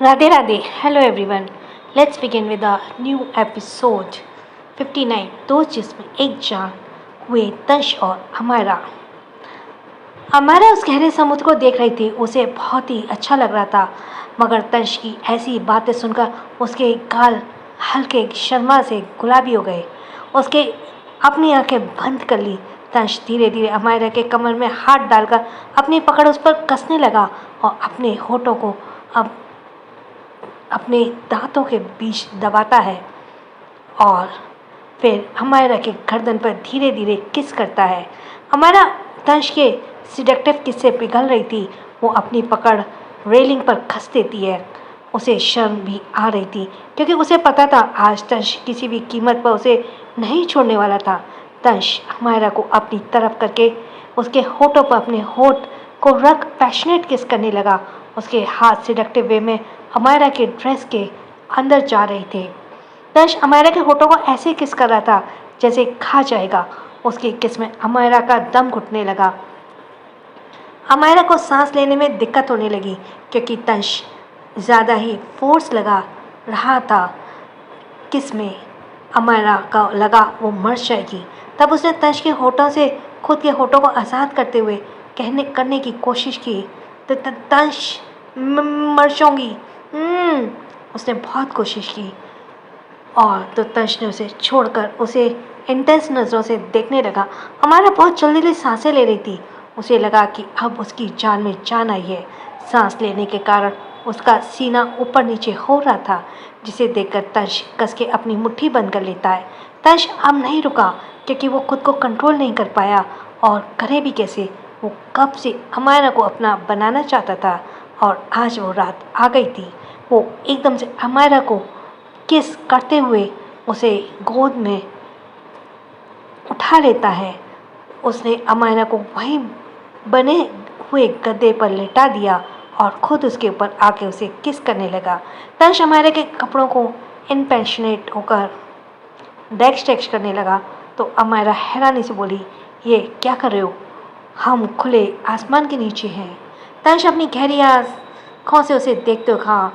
Radhe Radhe. Hello everyone. Let's begin with a new episode 59 दोस्त जिसमें एक जान हुए तंश और हमारा। हमारा उस गहरे समुद्र को देख रही थी। उसे बहुत ही अच्छा लग रहा था, मगर तंश की ऐसी बातें सुनकर उसके गाल हल्के शर्मा से गुलाबी हो गए। उसके अपनी आंखें बंद कर ली। तंश धीरे धीरे अमायरा के कमर में हाथ डालकर अपनी पकड़ उस पर कसने लगा और अपने होठों को अब अपने दांतों के बीच दबाता है और फिर हमायरा के गर्दन पर धीरे धीरे किस करता है। हमारा तंश के सिडक्टिव किस से पिघल रही थी। वो अपनी पकड़ रेलिंग पर खस देती है। उसे शर्म भी आ रही थी, क्योंकि उसे पता था आज तंश किसी भी कीमत पर उसे नहीं छोड़ने वाला था। तंश हमायरा को अपनी तरफ करके उसके होठों पर अपने होठ को रख पैशनेट किस करने लगा। उसके हाथ सिडक्टिव वे में हमायरा के ड्रेस के अंदर जा रहे थे। तंश हमायरा के होठों को ऐसे किस कर रहा था जैसे खा जाएगा। उसके किस में हमायरा का दम घुटने लगा। हमायरा को सांस लेने में दिक्कत होने लगी, क्योंकि तंश ज़्यादा ही फोर्स लगा रहा था किस में। हमायरा का लगा वो मर जाएगी। तब उसने तंश के होठों से खुद के होठों को आज़ाद करते हुए करने की कोशिश की। तो तंश मर जाऊंगी। उसने बहुत कोशिश की और तो तंश ने उसे छोड़कर उसे इंटेंस नज़रों से देखने लगा। हमारा बहुत जल्दी जल्दी सांसें ले रही थी। उसे लगा कि अब उसकी जान में जान आई है। सांस लेने के कारण उसका सीना ऊपर नीचे हो रहा था, जिसे देखकर तंश कस के अपनी मुट्ठी बंद कर लेता है। तंश अब नहीं रुका, क्योंकि वो खुद को कंट्रोल नहीं कर पाया, और करे भी कैसे। वो कब से हमारा को अपना बनाना चाहता था, और आज वो रात आ गई थी। वो एकदम से हमारा को किस करते हुए उसे गोद में उठा लेता है। उसने अमायरा को वहीं बने हुए गद्दे पर लेटा दिया और खुद उसके ऊपर आके उसे किस करने लगा। तंश अमायरा के कपड़ों को इनपेशनेट होकर डेक्स करने लगा, तो अमायरा हैरानी से बोली, ये क्या कर रहे हो? हम खुले आसमान के नीचे हैं। तंश अपनी गहरी आँखों से उसे देखते हुए कहा,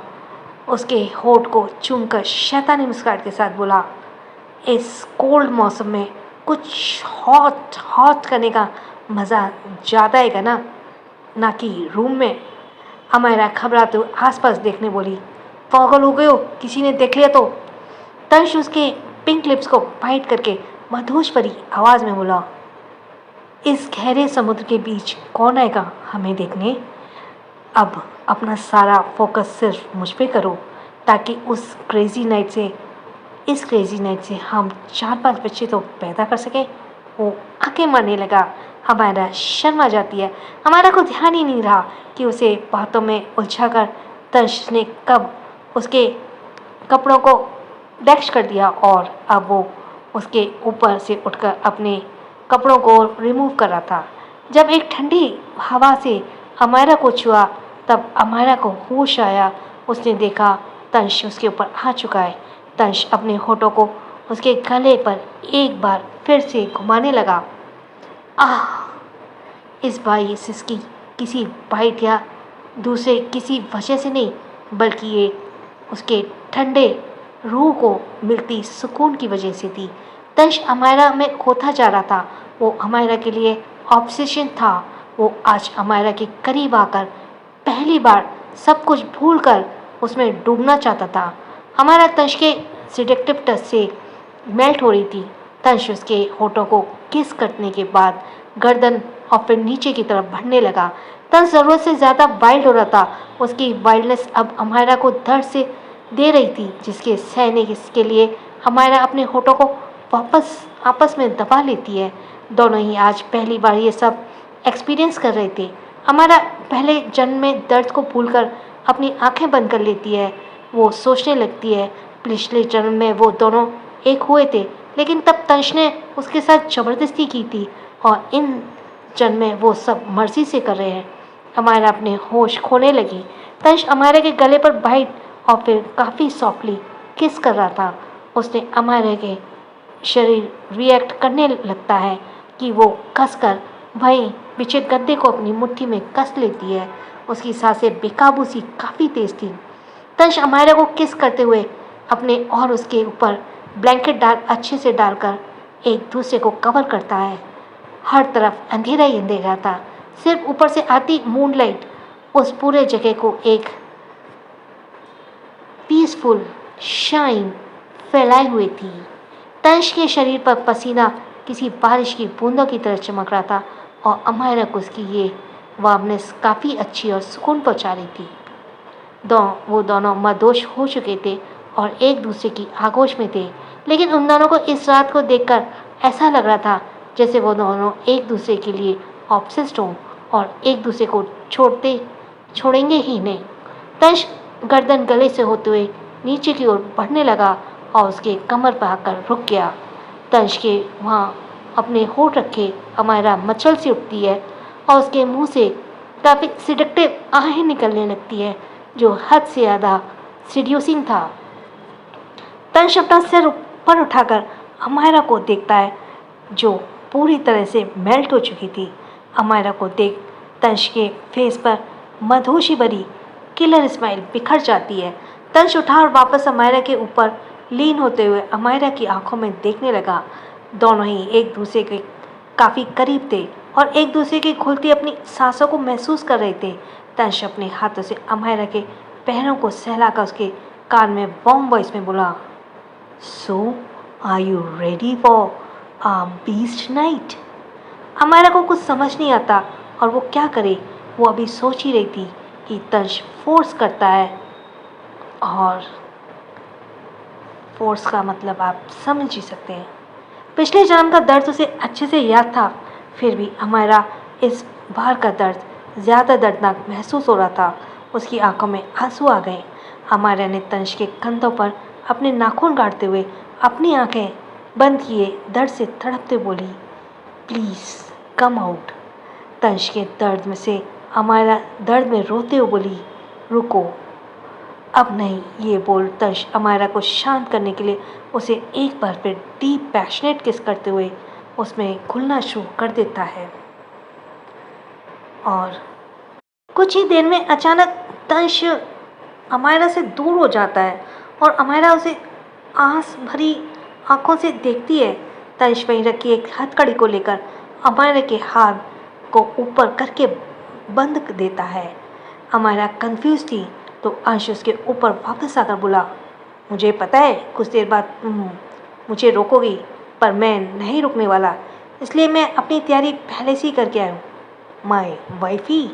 उसके होठ को चूमकर शैतानी मुस्कुराहट के साथ बोला, इस कोल्ड मौसम में कुछ हॉट करने का मज़ा ज़्यादा आएगा ना कि रूम में। अमायरा घबराते हुए आसपास देखने बोली, पागल हो गए हो? किसी ने देख लिया तो? तंश उसके पिंक लिप्स को बाइट करके मधुश भरी आवाज़ में बोला, इस गहरे समुद्र के बीच कौन आएगा हमें देखने? अब अपना सारा फोकस सिर्फ मुझ पे करो, ताकि इस क्रेज़ी नाइट से हम 4-5 बच्चे तो पैदा कर सके। वो आंखें मारने लगा। हमारा शर्मा जाती है। हमारा को ध्यान ही नहीं रहा कि उसे बातों में उलझा कर तंश ने कब उसके कपड़ों को डैक्श कर दिया, और अब वो उसके ऊपर से उठकर अपने कपड़ों को रिमूव कर रहा था। जब एक ठंडी हवा से हमारा को छुआ, तब हमारा को होश आया। उसने देखा तंश उसके ऊपर आ चुका है। तंश अपने होठों को उसके गले पर एक बार फिर से घुमाने लगा। इस बार ये सिसकी किसी बाइट या दूसरे किसी वजह से नहीं, बल्कि ये उसके ठंडे रूह को मिलती सुकून की वजह से थी। तंश अमायरा में खोता जा रहा था। वो अमायरा के लिए ऑब्सेशन था। वो आज अमायरा के करीब आकर पहली बार सब कुछ भूलकर उसमें डूबना चाहता था। हमारा तंश के सिडक्टिव टच से मेल्ट हो रही थी। तंश उसके होठों को किस करने के बाद गर्दन और फिर नीचे की तरफ बढ़ने लगा। तंश ज़रूरत से ज़्यादा वाइल्ड हो रहा था। उसकी वाइल्डनेस अब हमारा को दर्द से दे रही थी, जिसके सहने के लिए हमारा अपने होठों को वापस आपस में दबा लेती है। दोनों ही आज पहली बार ये सब एक्सपीरियंस कर रहे थे। हमारा पहले जन्म में दर्द को भूलकर अपनी आंखें बंद कर लेती है। वो सोचने लगती है पिछले जन्म में वो दोनों एक हुए थे, लेकिन तब तंश ने उसके साथ ज़बरदस्ती की थी, और इन जन्म में वो सब मर्जी से कर रहे हैं। हमारा अपने होश खोने लगी। तंश अमायरा के गले पर बाइट और फिर काफ़ी सॉफ्टली किस कर रहा था। उसने अमायरा के शरीर रिएक्ट करने लगता है कि वो कसकर वहीं बिछे गद्दे को अपनी मुट्ठी में कस लेती है। उसकी सांसें बेकाबू सी काफ़ी तेज थी। तंश अमायरा को किस करते हुए अपने और उसके ऊपर ब्लैंकेट अच्छे से डालकर एक दूसरे को कवर करता है। हर तरफ अंधेरा ही अंधेरा था। सिर्फ ऊपर से आती मूनलाइट उस पूरे जगह को एक पीसफुल शाइन फैलाए हुए थी। तंश के शरीर पर पसीना किसी बारिश की बूंदों की तरह चमक रहा था और अमायरा को उसकी ये वार्मनेस काफ़ी अच्छी और सुकून पहुंचा रही थी। वो दोनों मदोश हो चुके थे और एक दूसरे की आगोश में थे, लेकिन उन दोनों को इस रात को देखकर ऐसा लग रहा था जैसे वो दोनों एक दूसरे के लिए ऑब्सेस्ड हों और एक दूसरे को छोड़ेंगे ही नहीं। तंश गर्दन गले से होते हुए नीचे की ओर बढ़ने लगा और उसके कमर पर आकर रुक गया। तंश के वहाँ अपने होठ रखे अमायरा मचल सी उठती है और उसके मुंह से काफ़ी सिडक्टिव आहें निकलने लगती है जो हद से ज़्यादा सीड्यूसिंग था। तंश अपना सिर ऊपर उठाकर अमायरा को देखता है जो पूरी तरह से मेल्ट हो चुकी थी। अमायरा को देख तंश के फेस पर मधोशी भरी किलर स्माइल बिखर जाती है। तंश उठा और वापस अमायरा के ऊपर लीन होते हुए अमायरा की आंखों में देखने लगा। दोनों ही एक दूसरे के काफ़ी करीब थे और एक दूसरे की खुलती अपनी सांसों को महसूस कर रहे थे। तंश अपने हाथों से अमायरा के पैरों को सहलाकर उसके कान में वार्म वॉइस में बोला, so are you ready for a beast night? Amaira को कुछ समझ नहीं आता और वो क्या करे। वो अभी सोच ही रही थी कि तंश फोर्स करता है और फोर्स का मतलब आप समझ ही सकते हैं। पिछले जन्म का दर्द उसे अच्छे से याद था, फिर भी अमायरा इस बार का दर्द ज़्यादा दर्दनाक महसूस हो रहा था। उसकी आंखों में आंसू आ गए। अमायरा ने तंश के कंधों पर अपने नाखून गाड़ते हुए अपनी आंखें बंद किए दर्द से तड़पते बोली, प्लीज़ कम आउट। तंश के दर्द में से अमायरा दर्द में रोते हुए बोली, रुको अब नहीं। ये बोल तंश अमायरा को शांत करने के लिए उसे एक बार फिर डीप पैशनेट किस करते हुए उसमें घुलना शुरू कर देता है। और कुछ ही देर में अचानक तंश अमायरा से दूर हो जाता है और अमायरा उसे आस भरी आंखों से देखती है। तंश वहीं रखी एक हथकड़ी को लेकर अमायरा के हाथ को ऊपर करके बंद देता है। अमायरा कंफ्यूज थी तो अंश उसके ऊपर वापस आकर बोला, मुझे पता है कुछ देर बाद तुम मुझे रोकोगी, पर मैं नहीं रुकने वाला, इसलिए मैं अपनी तैयारी पहले से ही करके आया हूँ। My wifey.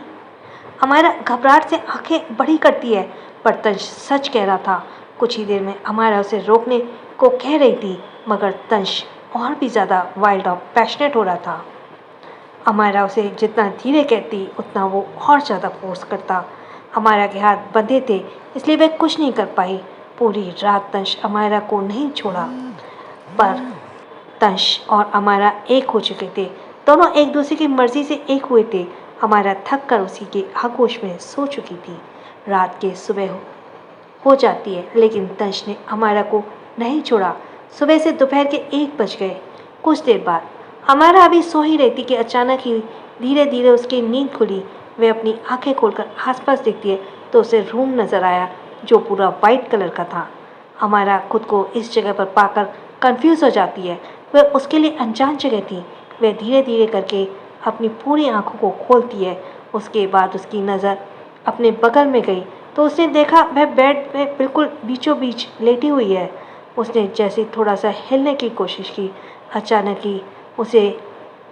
अमायरा घबराहट से आंखें बड़ी करती है, पर तंश सच कह रहा था। कुछ ही देर में अमायरा उसे रोकने को कह रही थी, मगर तंश और भी ज़्यादा वाइल्ड और पैशनेट हो रहा था। अमायरा उसे जितना धीरे कहती उतना वो और ज़्यादा फोर्स करता। अमायरा के हाथ बंधे थे इसलिए वह कुछ नहीं कर पाई। पूरी रात तंश अमायरा को नहीं छोड़ा, पर तंश और अमायरा एक हो चुके थे। दोनों एक दूसरे की मर्जी से एक हुए थे। अमायरा थक कर उसी के आगोश में सो चुकी थी। रात के सुबह हो जाती है, लेकिन तंश ने अमायरा को नहीं छोड़ा। सुबह से दोपहर के 1 बज गए। कुछ देर बाद अमायरा अभी सो ही रही थी कि अचानक ही धीरे धीरे उसकी नींद खुली। वह अपनी आंखें खोलकर आसपास देखती है तो उसे रूम नज़र आया जो पूरा वाइट कलर का था। अमायरा खुद को इस जगह पर पाकर कंफ्यूज हो जाती है। वह उसके लिए अनजान जगह थी। वह धीरे धीरे करके अपनी पूरी आंखों को खोलती है। उसके बाद उसकी नज़र अपने बगल में गई तो उसने देखा वह बेड में बिल्कुल बीचों बीच लेटी हुई है। उसने जैसे थोड़ा सा हिलने की कोशिश की, अचानक ही उसे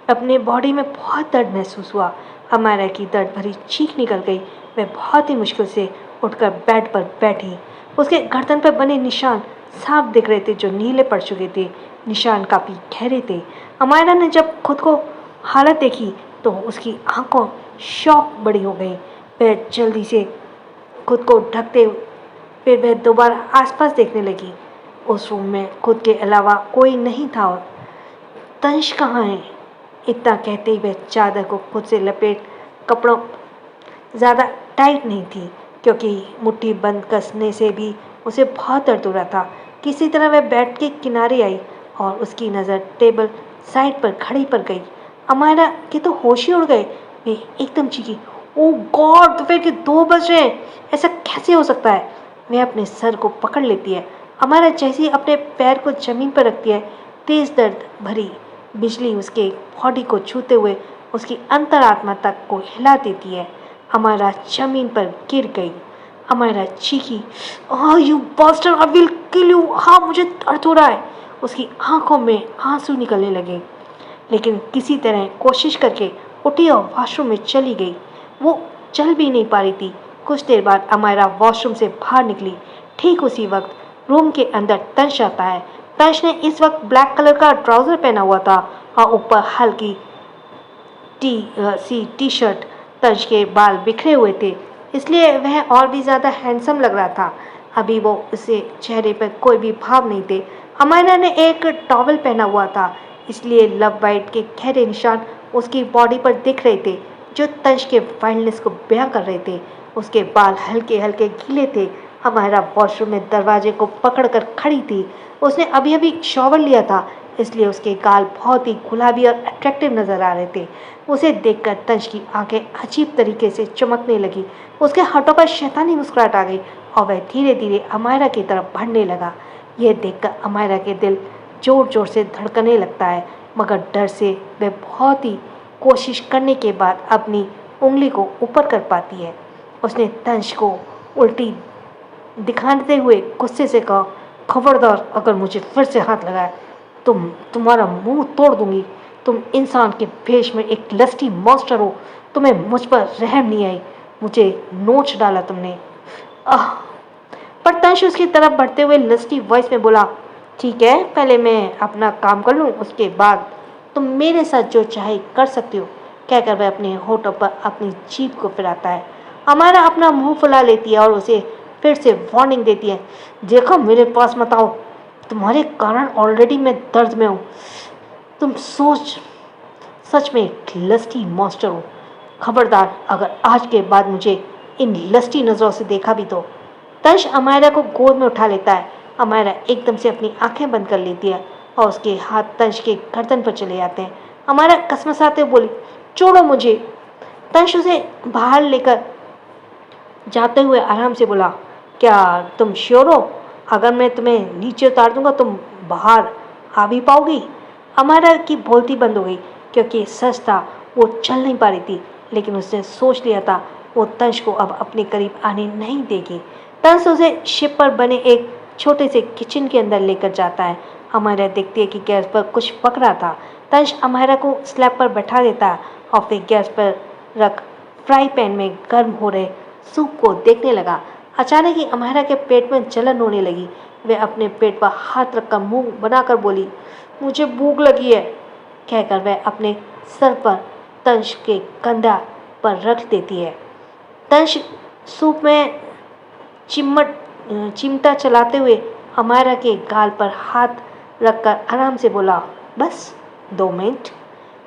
अपने बॉडी में बहुत दर्द महसूस हुआ। अमायरा की दर्द भरी चीख निकल गई। वह बहुत ही मुश्किल से उठकर बेड पर बैठी। उसके गर्दन पर बने निशान साफ दिख रहे थे जो नीले पड़ चुके थे। निशान काफ़ी गहरे थे। अमायरा ने जब खुद को हालत देखी तो उसकी आंखों शॉक बड़ी हो गई। वह जल्दी से खुद को ढकते फिर वह दोबारा आसपास देखने लगी। उस रूम में खुद के अलावा कोई नहीं था। और तंश कहाँ है? इतना कहते ही वह चादर को खुद से लपेट कपड़ों ज़्यादा टाइट नहीं थी क्योंकि मुट्ठी बंद कसने से भी उसे बहुत दर्द हो रहा था। किसी तरह वह बेड के किनारे आई और उसकी नज़र टेबल साइड पर खड़ी पर गई। अमायरा के तो होश ही उड़ गए। वे एकदम चीखी, ओह गॉड, दोपहर के 2 बज रहे हैं, ऐसा कैसे हो सकता है? वह अपने सर को पकड़ लेती है। अमायरा जैसे ही अपने पैर को ज़मीन पर रखती है, तेज़ दर्द भरी बिजली उसके बॉडी को छूते हुए उसकी अंतरात्मा तक को हिला देती है। अमायरा ज़मीन पर गिर गई। अमायरा चीखी, "oh you bastard, I will kill you! हाँ, मुझे दर्द हो रहा है।" उसकी आंखों में आंसू निकलने लगे, लेकिन किसी तरह कोशिश करके उठी और वॉशरूम में चली गई। वो चल भी नहीं पा रही थी। कुछ देर बाद अमायरा वॉशरूम से बाहर निकली। ठीक उसी वक्त रूम के अंदर तंश आता है। तंश ने इस वक्त ब्लैक कलर का ट्राउज़र पहना हुआ था और ऊपर हल्की टी शर्ट। तंश के बाल बिखरे हुए थे, इसलिए वह और भी ज़्यादा हैंडसम लग रहा था। अभी वो उसे चेहरे पर कोई भी भाव नहीं थे। अमायरा ने एक टॉवल पहना हुआ था, इसलिए लव बाइट के गहरे निशान उसकी बॉडी पर दिख रहे थे, जो तंश के वाइल्डनेस को बयां कर रहे थे। उसके बाल हल्के हल्के गीले थे। अमायरा वॉशरूम में दरवाजे को पकड़कर खड़ी थी। उसने अभी अभी शॉवर लिया था, इसलिए उसके गाल बहुत ही गुलाबी और अट्रैक्टिव नजर आ रहे थे। उसे देखकर तंश की आंखें अजीब तरीके से चमकने लगी। उसके होठों पर शैतानी मुस्कुराहट आ गई और वह धीरे धीरे अमायरा की तरफ बढ़ने लगा। यह देखकर अमायरा के दिल जोर जोर से धड़कने लगता है, मगर डर से वह बहुत ही कोशिश करने के बाद अपनी उंगली को ऊपर कर पाती है। उसने तंश को उल्टी दिखाते हुए गुस्से से कहा, खबरदार, अगर मुझे फिर से हाथ लगाया तुम्हारा मुंह तोड़ दूंगी। तुम इंसान के भेष में एक लस्टी मॉन्स्टर हो। तुम्हें मुझ पर रहम नहीं आई। मुझे नोच डाला तुमने। आह! पर तंश उसकी तरफ बढ़ते हुए लस्टी वॉइस में बोला, ठीक है, पहले मैं अपना काम कर लूँ, उसके बाद तुम मेरे साथ जो चाहे कर सकती हो। कहकर वह अपने होठों पर अपनी जीभ को फिराता है। अमायरा अपना मुंह फुला लेती है और उसे फिर से वार्निंग देती है, देखो मेरे पास मत आओ, तुम्हारे कारण ऑलरेडी मैं दर्द में हूँ। तुम सच में एक लस्टी मॉन्स्टर हो। खबरदार, अगर आज के बाद मुझे इन लस्टी नज़रों से देखा भी तो। तंश अमायरा को गोद में उठा लेता है। अमायरा एकदम से अपनी आंखें बंद कर लेती है और उसके हाथ तंश के गर्दन पर चले जाते हैं। अमायरा कसमसाते हुए बोली, छोड़ो मुझे। तंश उसे बाहर लेकर जाते हुए आराम से बोला, क्या तुम श्योर हो? अगर मैं तुम्हें नीचे उतार दूंगा तुम बाहर आ भी पाओगी? अमायरा की बोलती बंद हो गई, क्योंकि सच था, वो चल नहीं पा रही थी, लेकिन उसने सोच लिया था वो तंश को अब अपने करीब आने नहीं देगी। तंश उसे शिप पर बने एक छोटे से किचन के अंदर लेकर जाता है। अमायरा देखती है कि गैस पर कुछ पक रहा था। तंश अमायरा को स्लैब पर बैठा देता है और फिर गैस पर रख फ्राई पैन में गर्म हो रहे सूप को देखने लगा। अचानक ही अमायरा के पेट में जलन होने लगी। वह अपने पेट पर हाथ रखकर मुंह बनाकर बोली, मुझे भूख लगी है। कहकर वह अपने सर पर तंश के कंधा पर रख देती है। तंश सूप में चिमटा चलाते हुए अमायरा के गाल पर हाथ रखकर आराम से बोला, बस 2 मिनट।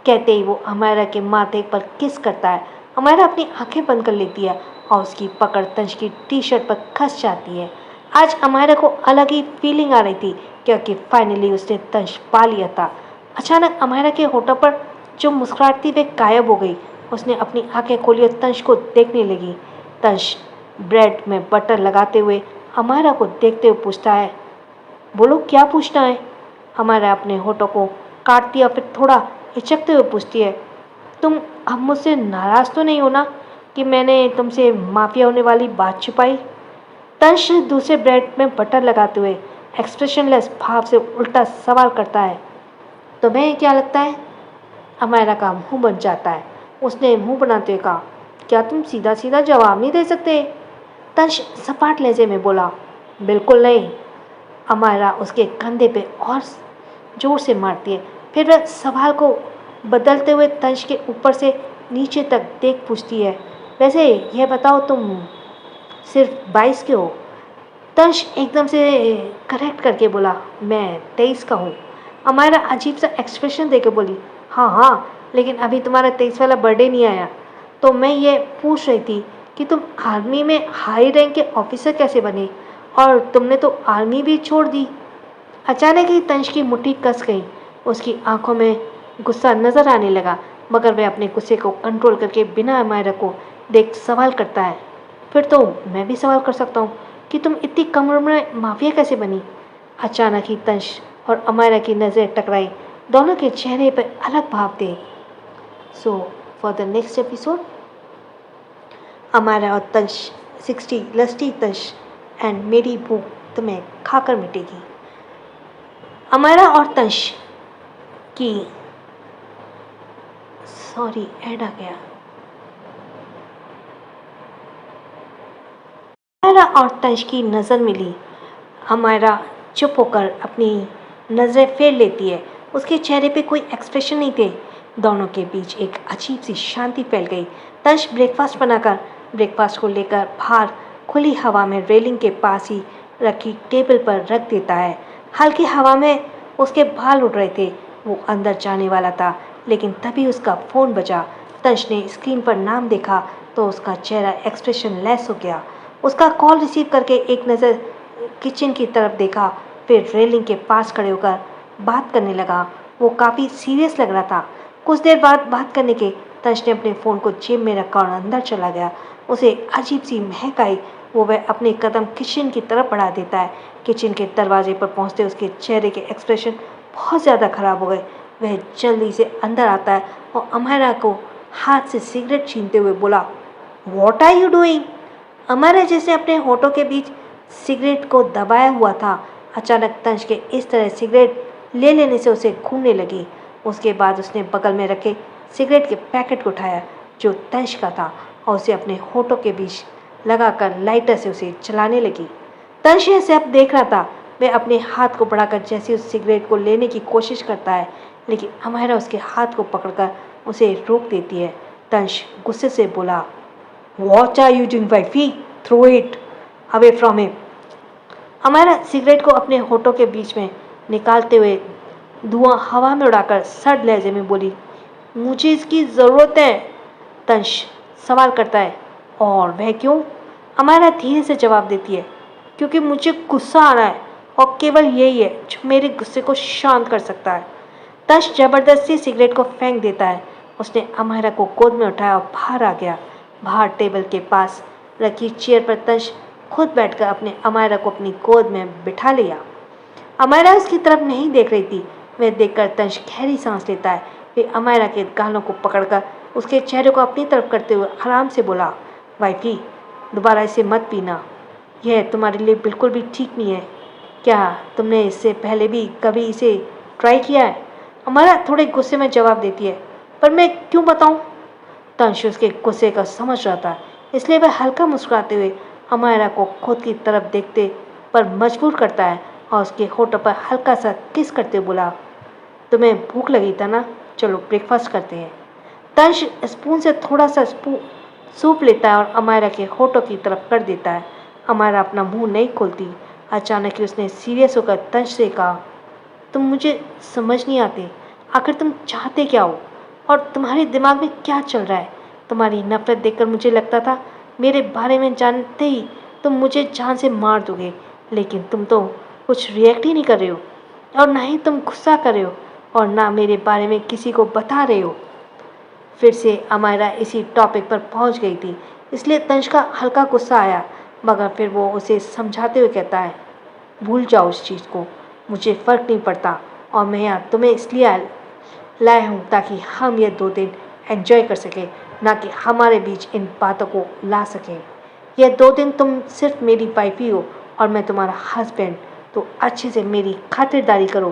कहते ही वो अमायरा के माथे पर किस करता है। अमायरा अपनी आंखें बंद कर लेती है और उसकी पकड़ तंश की टी शर्ट पर खस जाती है। आज अमायरा को अलग ही फीलिंग आ रही थी, क्योंकि फाइनली उसने तंश पा लिया था। अचानक अमायरा के होठों पर जो मुस्कुराहट थी वे गायब हो गई। उसने अपनी आंखें खोली और तंश को देखने लगी। तंश ब्रेड में बटर लगाते हुए अमायरा को देखते हुए पूछता है, बोलो क्या पूछना है? अमायरा अपने होठों को काटती है और फिर थोड़ा हिचकते हुए पूछती है, तुम अब मुझसे नाराज़ तो नहीं हो ना कि मैंने तुमसे माफिया होने वाली बात छुपाई? तंश दूसरे ब्रेड में बटर लगाते हुए एक्सप्रेशनलेस भाव से उल्टा सवाल करता है, तुम्हें क्या लगता है? अमायरा का मुंह बन जाता है। उसने मुंह बनाते हुए कहा, क्या तुम सीधा सीधा जवाब नहीं दे सकते? तंश सपाट लहजे में बोला, बिल्कुल नहीं। अमायरा उसके कंधे पे और जोर से मारती है। फिर वह सवाल को बदलते हुए तंश के ऊपर से नीचे तक देख पूछती है, वैसे यह बताओ तुम सिर्फ 22 के हो? तंश एकदम से करेक्ट करके बोला, मैं 23 का हूँ। अमायरा अजीब सा एक्सप्रेशन देकर बोली, हाँ हाँ, लेकिन अभी तुम्हारा 23 वाला बर्थडे नहीं आया। तो मैं ये पूछ रही थी कि तुम आर्मी में हाई रैंक के ऑफिसर कैसे बने, और तुमने तो आर्मी भी छोड़ दी। अचानक ही तंश की मुट्ठी कस गई। उसकी आंखों में गुस्सा नजर आने लगा, मगर वह अपने गुस्से को कंट्रोल करके बिना अमायरा को देख सवाल करता है, फिर तो मैं भी सवाल कर सकता हूँ, कि तुम इतनी कम उम्र में माफिया कैसे बनी। अचानक ही तंश और अमायरा की नज़रें टकराई। दोनों के चेहरे पर अलग भाव थे। So for the next episode, Amaira और तंश 60 लस्टी तंश एंड मेरी भूख तुम्हें खाकर मिटेगी। अमायरा और तंश की सॉरी ऐड आ गया। अमायरा और तंश की नज़र मिली। अमायरा चुप होकर अपनी नज़रें फेर लेती है। उसके चेहरे पे कोई एक्सप्रेशन नहीं थे। दोनों के बीच एक अजीब सी शांति फैल गई। तंश ब्रेकफास्ट को लेकर बाहर खुली हवा में रेलिंग के पास ही रखी टेबल पर रख देता है। हल्की हवा में उसके बाल उड़ रहे थे। वो अंदर जाने वाला था, लेकिन तभी उसका फ़ोन बजा। तंश ने स्क्रीन पर नाम देखा तो उसका चेहरा एक्सप्रेशन लेस हो गया। उसका कॉल रिसीव करके एक नज़र किचन की तरफ देखा, फिर रेलिंग के पास खड़े होकर बात करने लगा। वो काफ़ी सीरियस लग रहा था। कुछ देर बाद बात करने के तंश ने अपने फ़ोन को जेब में रखा और अंदर चला गया। उसे अजीब सी महक आई। वह अपने कदम किचन की तरफ बढ़ा देता है। किचन के दरवाजे पर पहुंचते उसके चेहरे के एक्सप्रेशन बहुत ज़्यादा ख़राब हो गए। वह जल्दी से अंदर आता है और अमायरा को हाथ से सिगरेट छीनते हुए बोला, what are you doing. Amaira जैसे अपने होठों के बीच सिगरेट को दबाया हुआ था। अचानक तंश के इस तरह सिगरेट ले लेने से उसे घूमने लगी। उसके बाद उसने बगल में रखे सिगरेट के पैकेट को उठाया जो तंश का था और उसे अपने होठों के बीच लगाकर लाइटर से उसे चलाने लगी। तंश यह सब देख रहा था। वह अपने हाथ को बढ़ाकर जैसे उस सिगरेट को लेने की कोशिश करता है, लेकिन अमायरा उसके हाथ को पकड़कर उसे रोक देती है। तंश गुस्से से बोला, What are you doing, wifey? Throw it away from him. Amaira cigarette को अपने होठों के बीच में निकालते हुए धुआं हवा में उड़ाकर सर्द लहजे में बोली, मुझे इसकी ज़रूरत है। तंश सवाल करता है, और वह क्यों। अमायरा धीरे से जवाब देती है, क्योंकि मुझे गुस्सा आ रहा है और केवल यही है जो मेरे गुस्से को शांत कर सकता है। तंश जबरदस्ती सिगरेट को फेंक देता है। उसने अमायरा को गोद में उठाया और बाहर आ गया। बाहर टेबल के पास रखी चेयर पर तंश खुद बैठकर अपने अमायरा को अपनी गोद में बिठा लिया। अमायरा उसकी तरफ नहीं देख रही थी। वह देखकर तंश गहरी सांस लेता है। फिर अमायरा के गालों को पकड़कर उसके चेहरे को अपनी तरफ करते हुए आराम से बोला, वाइफी दोबारा इसे मत पीना, यह तुम्हारे लिए बिल्कुल भी ठीक नहीं है। क्या तुमने इससे पहले भी कभी इसे ट्राई किया है। अमायरा थोड़े गुस्से में जवाब देती है, पर मैं क्यों बताऊँ। तंश उसके गुस्से का समझ रहा था, इसलिए वह हल्का मुस्कुराते हुए अमायरा को खुद की तरफ देखते पर मजबूर करता है और उसके होठों पर हल्का सा किस करते बोला, तुम्हें भूख लगी था ना, चलो ब्रेकफास्ट करते हैं। तंश स्पून से थोड़ा सा सूप लेता है और अमायरा के होठों की तरफ कर देता है। अमायरा अपना मुंह नहीं खोलती। अचानक ही उसने सीरियस होकर तंश से कहा, तुम मुझे समझ नहीं आते, आखिर तुम चाहते क्या हो और तुम्हारे दिमाग में क्या चल रहा है। तुम्हारी नफरत देखकर मुझे लगता था मेरे बारे में जानते ही तुम मुझे जान से मार दोगे, लेकिन तुम तो कुछ रिएक्ट ही नहीं कर रहे हो और ना ही तुम गुस्सा कर रहे हो और ना मेरे बारे में किसी को बता रहे हो। फिर से अमायरा इसी टॉपिक पर पहुंच गई थी, इसलिए तंश का हल्का गुस्सा आया, मगर फिर वो उसे समझाते हुए कहता है, भूल जाओ उस चीज़ को, मुझे फ़र्क नहीं पड़ता और मैं यहाँ तुम्हें इसलिए लाया हूँ ताकि हम ये 2 दिन एंजॉय कर सकें, ना कि हमारे बीच इन बातों को ला सकें। यह 2 दिन तुम सिर्फ मेरी वाइफी हो और मैं तुम्हारा हस्बैंड, तो अच्छे से मेरी खातिरदारी करो,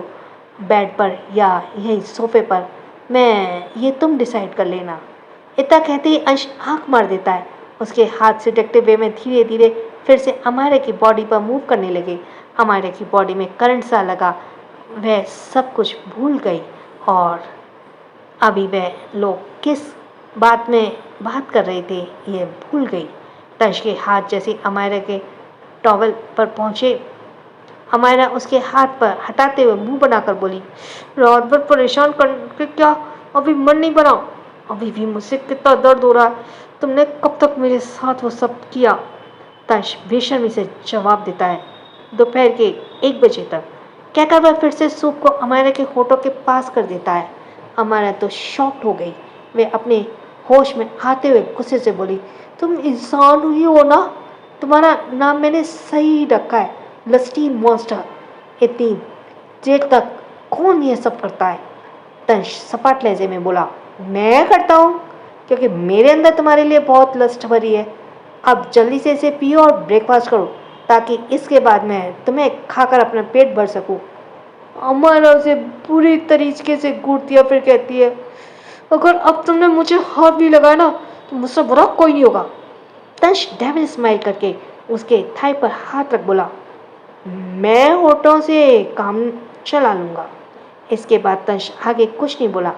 बेड पर या यहीं सोफे पर, मैं ये तुम डिसाइड कर लेना। इतना कहते ही अंश आँख मार देता है। उसके हाथ से डकते हुए में धीरे धीरे फिर से अमायरा की बॉडी पर मूव करने लगे। अमायरा की बॉडी में करंट सा लगा। वह सब कुछ भूल गई और अभी वह लोग किस बात में बात कर रहे थे ये भूल गई। तंश के हाथ जैसे अमायरा के टॉवल पर पहुँचे, अमायरा उसके हाथ पर हटाते हुए मुंह बनाकर बोली, रात भर परेशान करके क्या अभी मन नहीं बना, अभी भी मुझसे कितना दर्द हो रहा है, तुमने कब तक मेरे साथ वो सब किया। तंश बेशर्मी से जवाब देता है, दोपहर के 1 बजे तक। कहकर वह फिर से सूप को अमायरा के होठों के पास कर देता है। अमायरा तो शॉक्ड हो गई। वे अपने होश में आते हुए गुस्से से बोली, तुम इंसान ही हो ना, तुम्हारा नाम मैंने सही रखा है, लस्टी मॉन्स्टर। इतनी देर तक कौन ये सब करता है? तंश सपाट लहजे में बोला, मैं करता हूँ, क्योंकि मेरे अंदर तुम्हारे लिए बहुत लस्ट भरी है। अब जल्दी से इसे पियो और ब्रेकफास्ट करो, ताकि इसके बाद मैं तुम्हें खाकर अपना पेट भर सकूं। अमर उसे पूरी तरीके से घूरती है, फिर कहती है, अगर अब तुमने मुझे हाथ भी लगाया ना, तो मुझसे बुरा कोई नहीं होगा। तंश डेविल स्माइल करके उसके थाई पर हाथ रख बोला, मैं होठों से काम चला लूंगा। इसके बाद तंश आगे कुछ नहीं बोला।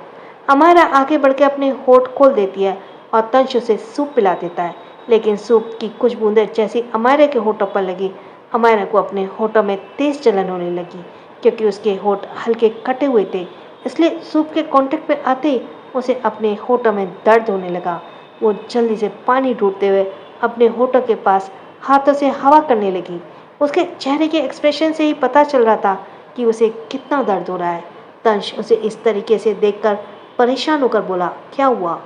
अमायरा आगे बढ़ के अपने होठ खोल देती है और तंश उसे सूप पिला देता है, लेकिन सूप की कुछ बूंदें जैसी अमायरा के होठों पर लगी, अमायरा को अपने होठों में तेज जलन होने लगी, क्योंकि उसके होठ हल्के कटे हुए थे। इसलिए सूप के कांटेक्ट पे आते ही उसे अपने होठों में दर्द होने लगा। वो जल्दी से पानी ढूंढते हुए अपने होठों के पास हाथों से हवा करने लगी। उसके चेहरे के एक्सप्रेशन से ही पता चल रहा था कि उसे कितना दर्द हो रहा है। तंश उसे इस तरीके से देखकर परेशान होकर बोला, क्या हुआ?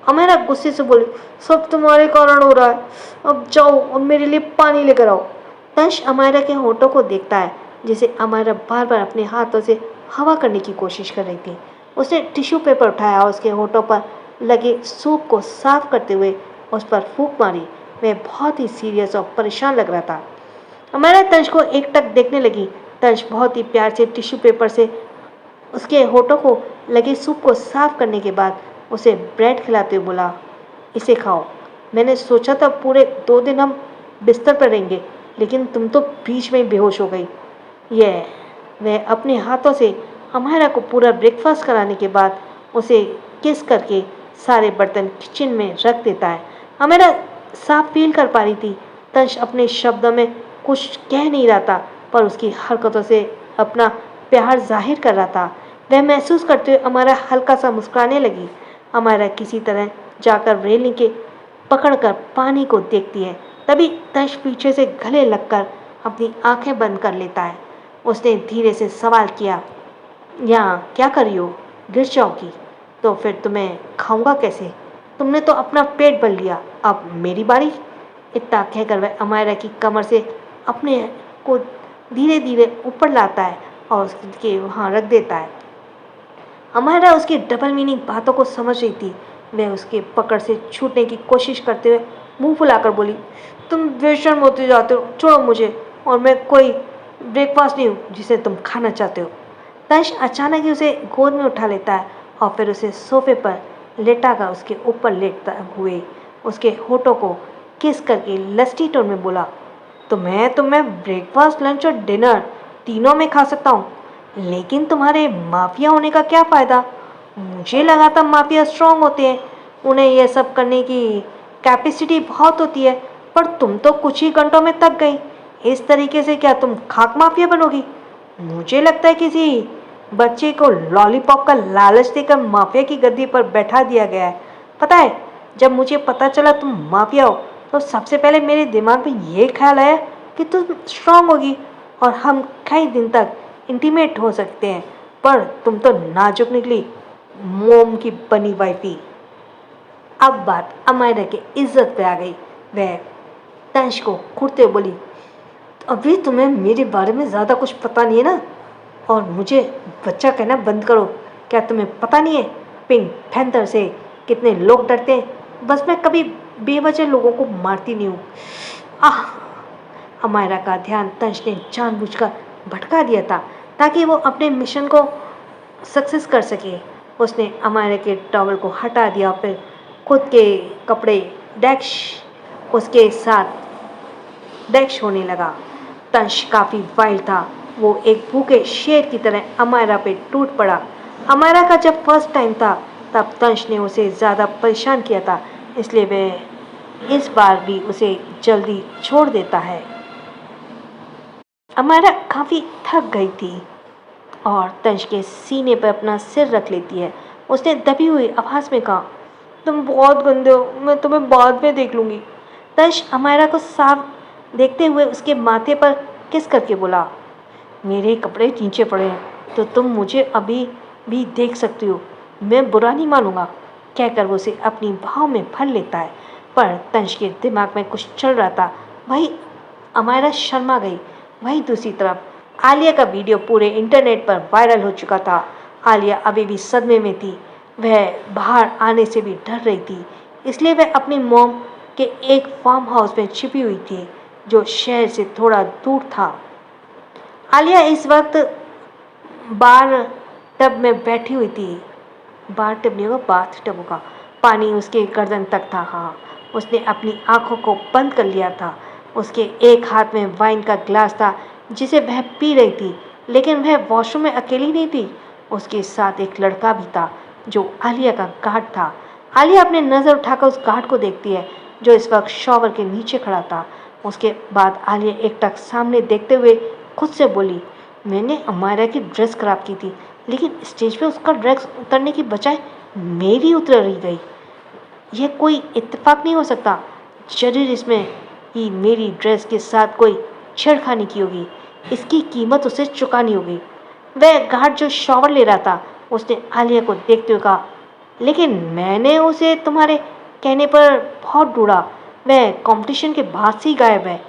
अमेरा गुस्से से बोली, सब तुम्हारे कारण हो रहा है, अब जाओ और मेरे लिए पानी लेकर आओ। तंश अमायरा के होठों को देखता है, जिसे अमायरा बार बार अपने हाथों से हवा करने की कोशिश कर रही थी। उसने टिश्यू पेपर उठाया, उसके होठों पर लगे सूप को साफ करते हुए उस पर फूंक मारी। वह बहुत ही सीरियस और परेशान लग रहा था। अमायरा तंश को एकटक देखने लगी। तंश बहुत ही प्यार से टिश्यू पेपर से उसके होठों को लगे सूप को साफ करने के बाद उसे ब्रेड खिलाते हुए बोला, इसे खाओ। मैंने सोचा था पूरे 2 दिन हम बिस्तर पर रहेंगे, लेकिन तुम तो बीच में ही बेहोश हो गई। वह अपने हाथों से अमायरा को पूरा ब्रेकफास्ट कराने के बाद उसे किस करके सारे बर्तन किचन में रख देता है। अमायरा साफ फील कर पा रही थी। तंश अपने शब्दों में कुछ कह नहीं रहा था, पर उसकी हरकतों से अपना प्यार जाहिर कर रहा था। वह महसूस करते हुए अमायरा हल्का सा मुस्कुराने लगी। अमायरा किसी तरह जाकर रेलिंग के पकड़कर पानी को देखती है। तभी तंश पीछे से गले लगकर अपनी आंखें बंद कर लेता है। उसने धीरे से सवाल किया, यहाँ क्या कर रही हो? गिर जाओगी तो फिर तुम्हें खाऊंगा कैसे? तुमने तो अपना पेट भर लिया, अब मेरी बारी। इतना कहकर वह अमायरा की कमर से अपने को धीरे धीरे ऊपर लाता है और उसके वहाँ रख देता है। अमायरा उसकी डबल मीनिंग बातों को समझ रही थी। वह उसके पकड़ से छूटने की कोशिश करते हुए मुंह फुलाकर बोली, तुम बेशर्म होते जाते हो, छोड़ो मुझे, और मैं कोई ब्रेकफास्ट नहीं हूँ जिसे तुम खाना चाहते हो। तंश अचानक ही उसे गोद में उठा लेता है और फिर उसे सोफे पर लेटाकर उसके ऊपर लेटता हुए उसके होठों को किस करके लस्टी टोन में बोला, तो मैं ब्रेकफास्ट, लंच और डिनर तीनों में खा सकता हूँ, लेकिन तुम्हारे माफिया होने का क्या फ़ायदा? मुझे लगा था माफिया स्ट्रांग होते हैं, उन्हें यह सब करने की कैपेसिटी बहुत होती है, पर तुम तो कुछ ही घंटों में थक गई। इस तरीके से क्या तुम खाक माफिया बनोगी? मुझे लगता है किसी बच्चे को लॉलीपॉप का लालच देकर माफिया की गद्दी पर बैठा दिया गया है। पता है, जब मुझे पता चला तुम माफिया हो, तो सबसे पहले मेरे दिमाग में ये ख्याल आया कि तुम स्ट्रांग होगी और हम कई दिन तक इंटीमेट हो सकते हैं, पर तुम तो नाजुक निकली, मोम की बनी वाइफी। अब बात अमायरा की इज्जत पे आ गई। वह तंश को घूरते हुए बोली, अभी तुम्हें मेरे बारे में ज़्यादा कुछ पता नहीं है ना, और मुझे बच्चा कहना बंद करो। क्या तुम्हें पता नहीं है पिंक पैंथर से कितने लोग डरते हैं? बस मैं कभी बेवजह लोगों को मारती नहीं हूँ। आह! अमायरा का ध्यान तंश ने जानबूझकर भटका दिया था, ताकि वो अपने मिशन को सक्सेस कर सके। उसने अमायरा के टॉवल को हटा दिया, फिर खुद के कपड़े डैश उसके साथ डैश होने लगा। तंश काफ़ी वाइल्ड था। वो एक भूखे शेर की तरह अमायरा पे टूट पड़ा। अमायरा का जब फर्स्ट टाइम था, तब तंश ने उसे ज़्यादा परेशान किया था, इसलिए वह इस बार भी उसे जल्दी छोड़ देता है। अमायरा काफ़ी थक गई थी और तंश के सीने पर अपना सिर रख लेती है। उसने दबी हुई आवाज़ में कहा, तुम बहुत गंदे हो, मैं तुम्हें बाद में देख लूँगी। तंश अमायरा को साफ देखते हुए उसके माथे पर किस करके बोला, मेरे कपड़े नीचे पड़े हैं तो तुम मुझे अभी भी देख सकती हो, मैं बुरा नहीं मानूंगा। कहकर वो उसे अपनी बाहों में भर लेता है, पर तंश के दिमाग में कुछ चल रहा था। वही अमायरा शर्मा गई। वहीं दूसरी तरफ आलिया का वीडियो पूरे इंटरनेट पर वायरल हो चुका था। आलिया अभी भी सदमे में थी। वह बाहर आने से भी डर रही थी, इसलिए वह अपनी मॉम के एक फार्म हाउस में छिपी हुई थी, जो शहर से थोड़ा दूर था। आलिया इस वक्त बार टब में बैठी हुई थी। बार टब नहीं होगा, बाथ टब होगा। पानी उसके गर्दन तक था। हाँ, उसने अपनी आंखों को बंद कर लिया था। उसके एक हाथ में वाइन का ग्लास था, जिसे वह पी रही थी। लेकिन वह वॉशरूम में अकेली नहीं थी, उसके साथ एक लड़का भी था, जो आलिया का गार्ड था। आलिया अपनी नज़र उठाकर उस गार्ड को देखती है, जो इस वक्त शॉवर के नीचे खड़ा था। उसके बाद आलिया एकटक सामने देखते हुए खुद से बोली, मैंने अमायरा की ड्रेस खराब की थी, लेकिन स्टेज पे उसका ड्रेस उतरने की बजाय मेरी उतर रही गई। यह कोई इत्तेफाक नहीं हो सकता। जरूर इसमें ही मेरी ड्रेस के साथ कोई छेड़खानी की होगी। इसकी कीमत उसे चुकानी होगी। वह गार्ड जो शॉवर ले रहा था, उसने आलिया को देखते हुए कहा, लेकिन मैंने उसे तुम्हारे कहने पर बहुत ढूंढा। वह कंपटीशन के बाद से ही गायब है।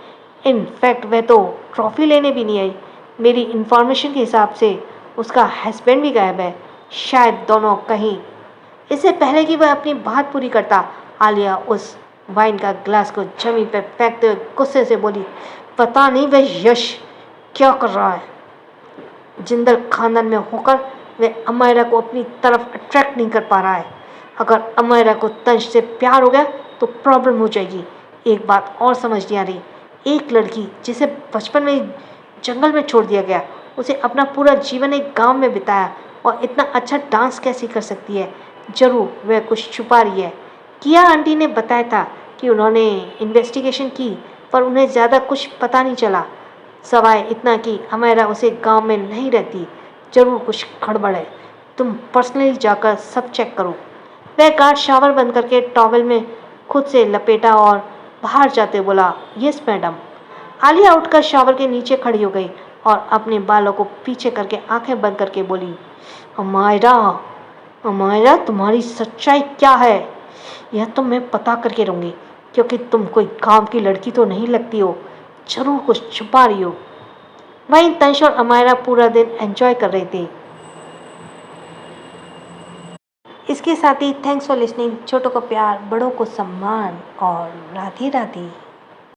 इनफैक्ट वह तो ट्रॉफी लेने भी नहीं आई। मेरी इंफॉर्मेशन के हिसाब से उसका हस्बैंड भी गायब है। शायद दोनों कहीं। इससे पहले कि वह अपनी बात पूरी करता, आलिया उस वाइन का ग्लास को जमीन पर फेंकते हुए गुस्से से बोली, पता नहीं वह यश क्या कर रहा है। जिंदल खानदान में होकर वह अमायरा को अपनी तरफ अट्रैक्ट नहीं कर पा रहा है। अगर अमायरा को तंज से प्यार हो गया तो प्रॉब्लम हो जाएगी। एक बात और समझ नहीं आ रही, एक लड़की जिसे बचपन में जंगल में छोड़ दिया गया, उसे अपना पूरा जीवन एक गांव में बिताया और इतना अच्छा डांस कैसे कर सकती है। जरूर वह कुछ छुपा रही है। किया आंटी ने बताया था कि उन्होंने इन्वेस्टिगेशन की, पर उन्हें ज़्यादा कुछ पता नहीं चला, सवाए इतना कि अमायरा उसे गांव में नहीं रहती। जरूर कुछ गड़बड़ है। तुम पर्सनली जाकर सब चेक करो। वह गार्ड शावर बंद करके टॉवल में खुद से लपेटा और बाहर जाते बोला, यस मैडम। आलिया उठकर शावर के नीचे खड़ी हो गई और अपने बालों को पीछे करके आंखें बंद करके बोली, अमायरा, अमायरा तुम्हारी सच्चाई क्या है, यह तो मैं पता करके रहूँगी, क्योंकि तुम कोई गांव की लड़की तो नहीं लगती हो। जरूर कुछ छुपा रही हो। वहीं तंश और अमायरा पूरा दिन एंजॉय कर रहे थे। इसके साथ ही थैंक्स फॉर लिसनिंग। छोटों को प्यार, बड़ों को सम्मान और राधे राधे।